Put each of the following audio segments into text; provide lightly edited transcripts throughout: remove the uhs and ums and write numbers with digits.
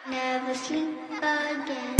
Never sleep again.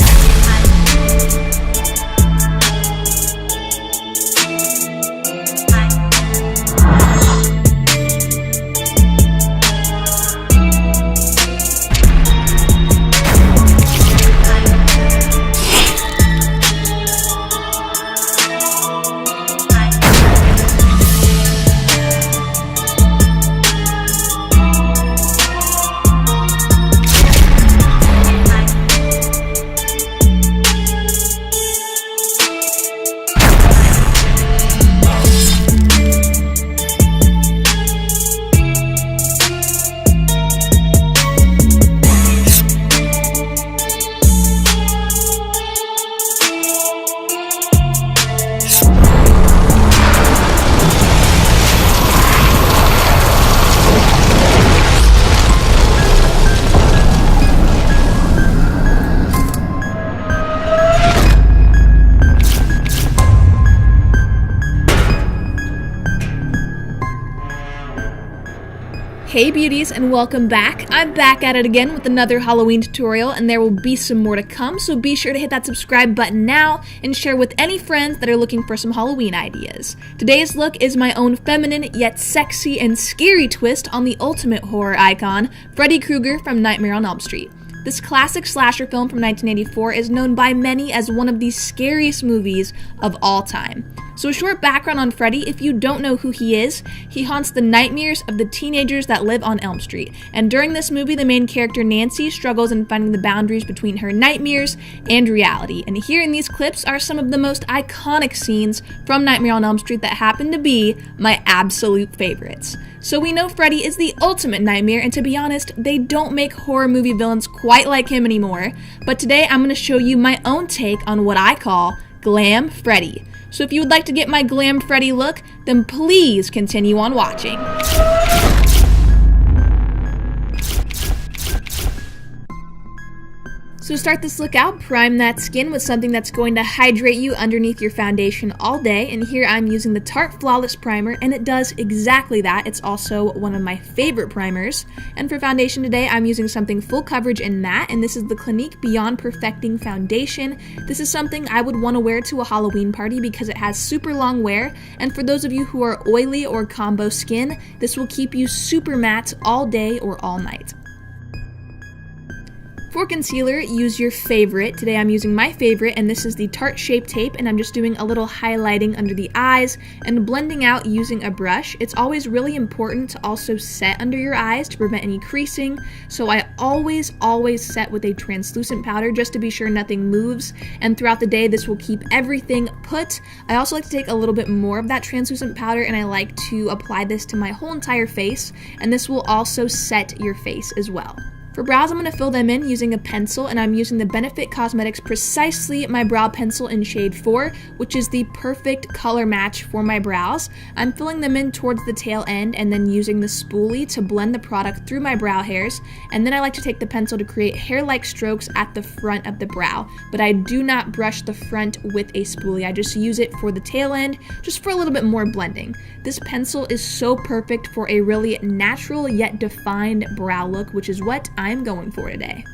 Hey beauties, and welcome back. I'm back at it again with another Halloween tutorial, and there will be some more to come, so be sure to hit that subscribe button now and share with any friends that are looking for some Halloween ideas. Today's look is my own feminine yet sexy and scary twist on the ultimate horror icon, Freddy Krueger from Nightmare on Elm Street. This classic slasher film from 1984 is known by many as one of the scariest movies of all time. So a short background on Freddy: if you don't know who he is, he haunts the nightmares of the teenagers that live on Elm Street. And during this movie, the main character Nancy struggles in finding the boundaries between her nightmares and reality. And here in these clips are some of the most iconic scenes from Nightmare on Elm Street that happen to be my absolute favorites. So we know Freddy is the ultimate nightmare, and to be honest, they don't make horror movie villains quite like him anymore. But today I'm going to show you my own take on what I call Glam Freddy. So if you would like to get my Glam Freddy look, then please continue on watching. So to start this look out, prime that skin with something that's going to hydrate you underneath your foundation all day. And here I'm using the Tarte Flawless Primer, and it does exactly that. It's also one of my favorite primers. And for foundation today, I'm using something full coverage and matte, and this is the Clinique Beyond Perfecting Foundation. This is something I would want to wear to a Halloween party because it has super long wear, and for those of you who are oily or combo skin, this will keep you super matte all day or all night. For concealer, use your favorite. Today I'm using my favorite, and this is the Tarte Shape Tape, and I'm just doing a little highlighting under the eyes and blending out using a brush. It's always really important to also set under your eyes to prevent any creasing, so I always set with a translucent powder just to be sure nothing moves, and throughout the day this will keep everything put. I also like to take a little bit more of that translucent powder, and I like to apply this to my whole entire face, and this will also set your face as well. For brows, I'm going to fill them in using a pencil, and I'm using the Benefit Cosmetics Precisely My Brow Pencil in shade 4, which is the perfect color match for my brows. I'm filling them in towards the tail end and then using the spoolie to blend the product through my brow hairs, and then I like to take the pencil to create hair-like strokes at the front of the brow, but I do not brush the front with a spoolie. I just use it for the tail end, just for a little bit more blending. This pencil is so perfect for a really natural yet defined brow look, which is what I'm going for today.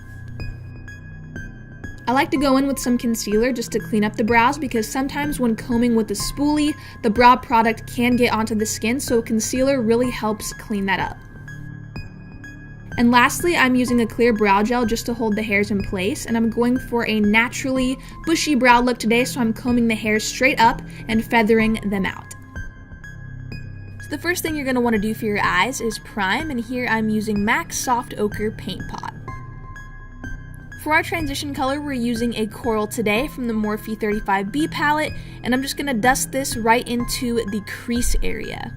I like to go in with some concealer just to clean up the brows because sometimes when combing with a spoolie, the brow product can get onto the skin, so concealer really helps clean that up. And lastly, I'm using a clear brow gel just to hold the hairs in place, and I'm going for a naturally bushy brow look today, so I'm combing the hairs straight up and feathering them out. The first thing you're going to want to do for your eyes is prime, and here I'm using MAC Soft Ochre Paint Pot. For our transition color, we're using a coral today from the Morphe 35B palette, and I'm just going to dust this right into the crease area.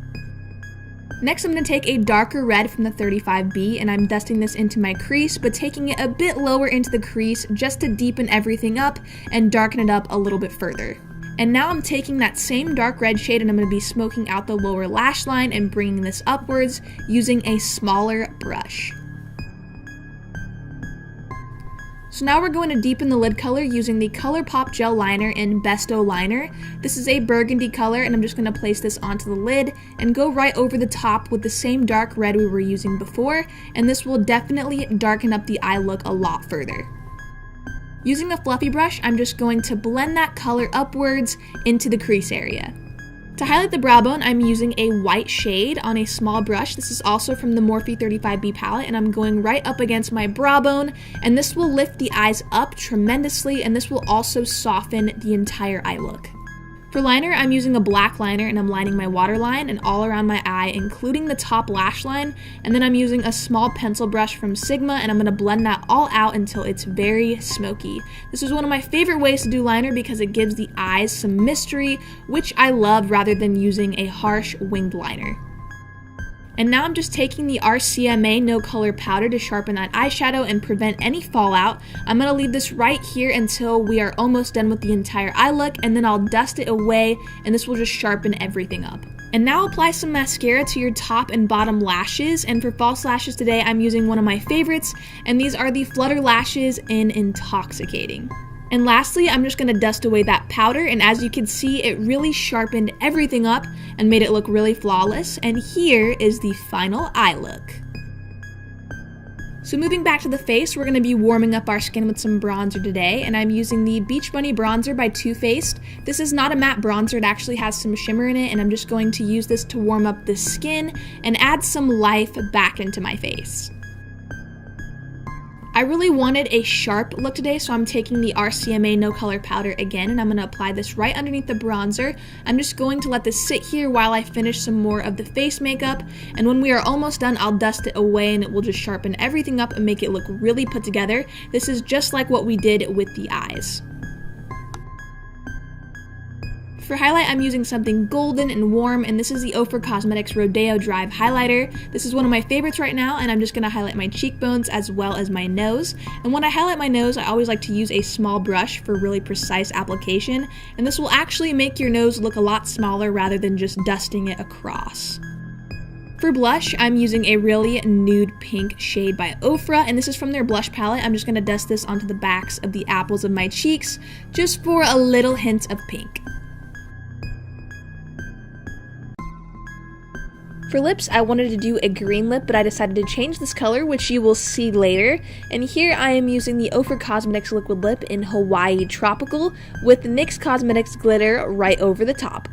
Next, I'm going to take a darker red from the 35B, and I'm dusting this into my crease, but taking it a bit lower into the crease just to deepen everything up and darken it up a little bit further. And now I'm taking that same dark red shade, and I'm going to be smoking out the lower lash line and bringing this upwards using a smaller brush. So now we're going to deepen the lid color using the ColourPop Gel Liner in Besto Liner. This is a burgundy color, and I'm just going to place this onto the lid and go right over the top with the same dark red we were using before, and this will definitely darken up the eye look a lot further. Using a fluffy brush, I'm just going to blend that color upwards into the crease area. To highlight the brow bone, I'm using a white shade on a small brush. This is also from the Morphe 35B palette, and I'm going right up against my brow bone, and this will lift the eyes up tremendously, and this will also soften the entire eye look. For liner, I'm using a black liner, and I'm lining my waterline and all around my eye, including the top lash line, and then I'm using a small pencil brush from Sigma, and I'm going to blend that all out until it's very smoky. This is one of my favorite ways to do liner because it gives the eyes some mystery, which I love rather than using a harsh winged liner. And now I'm just taking the RCMA No Color Powder to sharpen that eyeshadow and prevent any fallout. I'm going to leave this right here until we are almost done with the entire eye look, and then I'll dust it away, and this will just sharpen everything up. And now apply some mascara to your top and bottom lashes, and for false lashes today I'm using one of my favorites, and these are the Flutter Lashes in Intoxicating. And lastly, I'm just going to dust away that powder, and as you can see, it really sharpened everything up and made it look really flawless, and here is the final eye look. So moving back to the face, we're going to be warming up our skin with some bronzer today, and I'm using the Beach Bunny Bronzer by Too Faced. This is not a matte bronzer, it actually has some shimmer in it, and I'm just going to use this to warm up the skin and add some life back into my face. I really wanted a sharp look today, so I'm taking the RCMA No Color Powder again, and I'm going to apply this right underneath the bronzer. I'm just going to let this sit here while I finish some more of the face makeup, and when we are almost done, I'll dust it away and it will just sharpen everything up and make it look really put together. This is just like what we did with the eyes. For highlight, I'm using something golden and warm, and this is the Ofra Cosmetics Rodeo Drive Highlighter. This is one of my favorites right now, and I'm just going to highlight my cheekbones as well as my nose. And when I highlight my nose, I always like to use a small brush for really precise application, and this will actually make your nose look a lot smaller rather than just dusting it across. For blush, I'm using a really nude pink shade by Ofra, and this is from their blush palette. I'm just going to dust this onto the backs of the apples of my cheeks, just for a little hint of pink. For lips, I wanted to do a green lip, but I decided to change this color, which you will see later. And here I am using the Ofra Cosmetics Liquid Lip in Hawaii Tropical with NYX Cosmetics Glitter right over the top.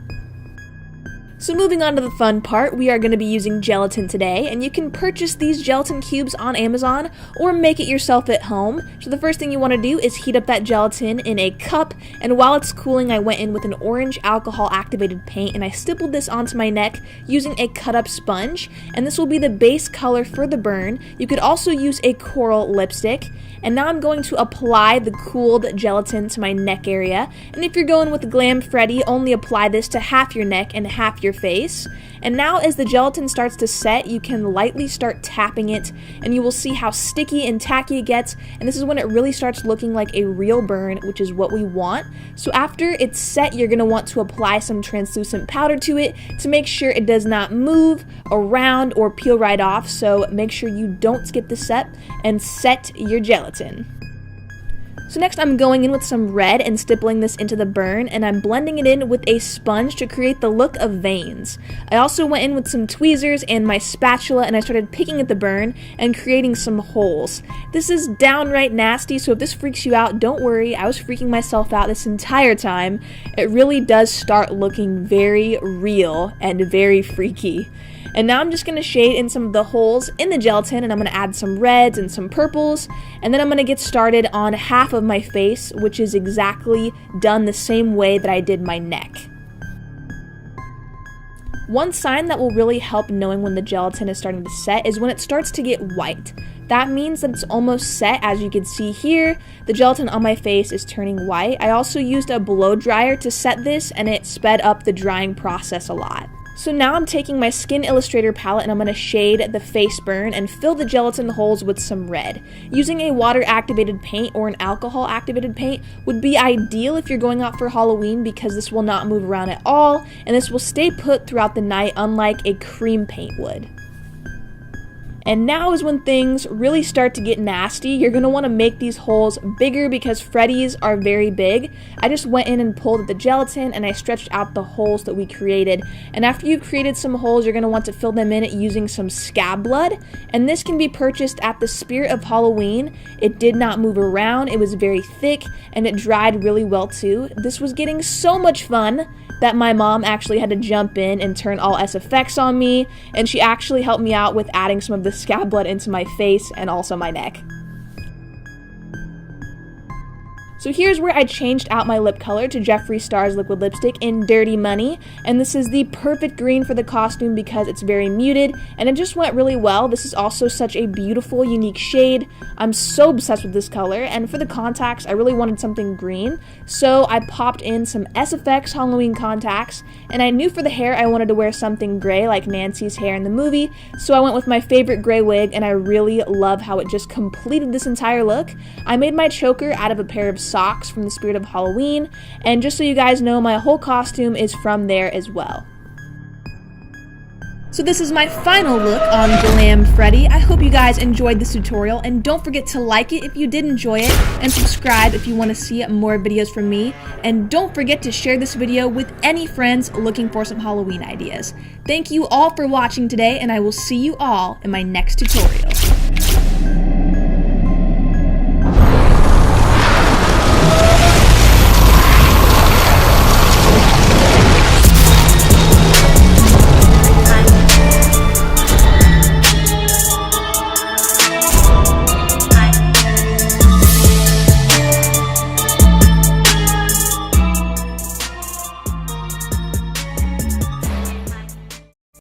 So moving on to the fun part, we are going to be using gelatin today, and you can purchase these gelatin cubes on Amazon or make it yourself at home. So the first thing you want to do is heat up that gelatin in a cup, and while it's cooling I went in with an orange alcohol activated paint and I stippled this onto my neck using a cut up sponge, and this will be the base color for the burn. You could also use a coral lipstick. And now I'm going to apply the cooled gelatin to my neck area, and if you're going with Glam Freddy, only apply this to half your neck and half your face. And now as the gelatin starts to set, you can lightly start tapping it, and you will see how sticky and tacky it gets, and this is when it really starts looking like a real burn, which is what we want. So after it's set, you're going to want to apply some translucent powder to it to make sure it does not move around or peel right off, so make sure you don't skip the step and set your gelatin. So next I'm going in with some red and stippling this into the burn, and I'm blending it in with a sponge to create the look of veins. I also went in with some tweezers and my spatula, and I started picking at the burn and creating some holes. This is downright nasty, so if this freaks you out, don't worry, I was freaking myself out this entire time. It really does start looking very real and very freaky. And now I'm just going to shade in some of the holes in the gelatin, and I'm going to add some reds and some purples, and then I'm going to get started on half of my face, which is exactly done the same way that I did my neck. One sign that will really help knowing when the gelatin is starting to set is when it starts to get white. That means that it's almost set. As you can see here, the gelatin on my face is turning white. I also used a blow dryer to set this, and it sped up the drying process a lot. So now I'm taking my Skin Illustrator palette and I'm going to shade the face burn and fill the gelatin holes with some red. Using a water activated paint or an alcohol activated paint would be ideal if you're going out for Halloween, because this will not move around at all and this will stay put throughout the night, unlike a cream paint would. And now is when things really start to get nasty. You're going to want to make these holes bigger because Freddy's are very big. I just went in and pulled at the gelatin and I stretched out the holes that we created. And after you've created some holes, you're going to want to fill them in using some scab blood. And this can be purchased at the Spirit of Halloween. It did not move around. It was very thick and it dried really well too. This was getting so much fun that my mom actually had to jump in and turn all SFX on me, and she actually helped me out with adding some of the scab blood into my face and also my neck. So here's where I changed out my lip color to Jeffree Star's liquid lipstick in Dirty Money, and this is the perfect green for the costume because it's very muted, and it just went really well. This is also such a beautiful, unique shade. I'm so obsessed with this color, and for the contacts, I really wanted something green, so I popped in some SFX Halloween contacts, and I knew for the hair I wanted to wear something gray like Nancy's hair in the movie, so I went with my favorite gray wig, and I really love how it just completed this entire look. I made my choker out of a pair of socks from the Spirit of Halloween, and just so you guys know, my whole costume is from there as well. So this is my final look on Glam Freddy. I hope you guys enjoyed this tutorial, and don't forget to like it if you did enjoy it, and subscribe if you want to see more videos from me, and don't forget to share this video with any friends looking for some Halloween ideas. Thank you all for watching today, and I will see you all in my next tutorial.